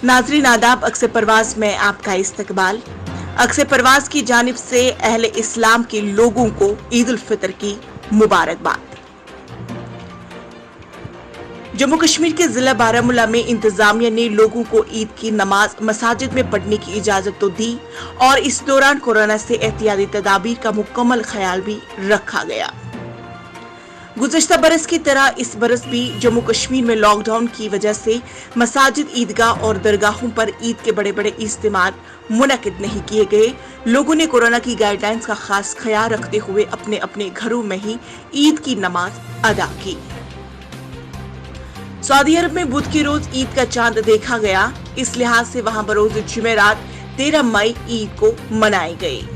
नाज़रीन आदाब, अक्स परवाज में आपका इस्तकबाल। अक्स परवाज की जानिब से अहले इस्लाम के लोगों को ईद उल फितर की मुबारकबाद। जम्मू कश्मीर के जिला बारामूला में इंतजामिया ने लोगों को ईद की नमाज मसाजिद में पढ़ने की इजाजत तो दी और इस दौरान कोरोना से एहतियाती तदाबीर का मुकम्मल ख्याल भी रखा गया। गुज़श्ता बरस की तरह इस बरस भी जम्मू कश्मीर में लॉकडाउन की वजह से मसाजिद, ईदगाह और दरगाहों पर ईद के बड़े बड़े इज्तिमा मुनक्किद नहीं किए गए। लोगों ने कोरोना की गाइडलाइंस का खास ख्याल रखते हुए अपने अपने घरों में ही ईद की नमाज अदा की। सऊदी अरब में बुध के रोज ईद का चांद देखा गया, इस लिहाज से वहां बरोज जुमेरात 13 मई ईद को मनाई गई।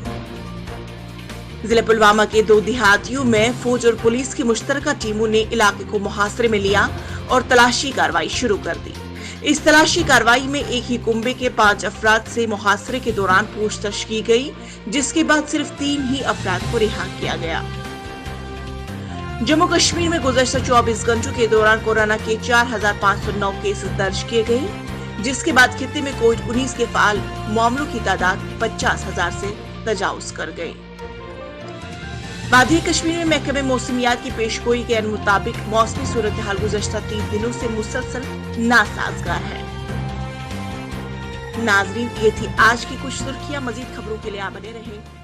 जिला पुलवामा के 2 देहातियों में फौज और पुलिस की मुश्तरका टीमों ने इलाके को मुहासरे में लिया और तलाशी कार्रवाई शुरू कर दी। इस तलाशी कार्रवाई में एक ही कुंबे के 5 अफराद से मुहासरे के दौरान पूछताछ की गई, जिसके बाद सिर्फ 3 ही अफराद को रिहा किया गया। जम्मू कश्मीर में गुज़श्ता 24 घंटों के दौरान कोरोना के 4509 केसेस दर्ज किए गए, जिसके बाद खित्ते में कोविड-19 के फाल मामलों की तादाद 50,000 से तजावुज कर गई। वादी कश्मीर में महकमे मौसमियात की पेशगोई के मुताबिक मौसमी सूरत हाल गुज़श्ता 3 दिनों से मुसलसल नासाजगार है। नाजरीन, ये थी आज की कुछ सुर्खियां। मजीद खबरों के लिए आप बने रहें।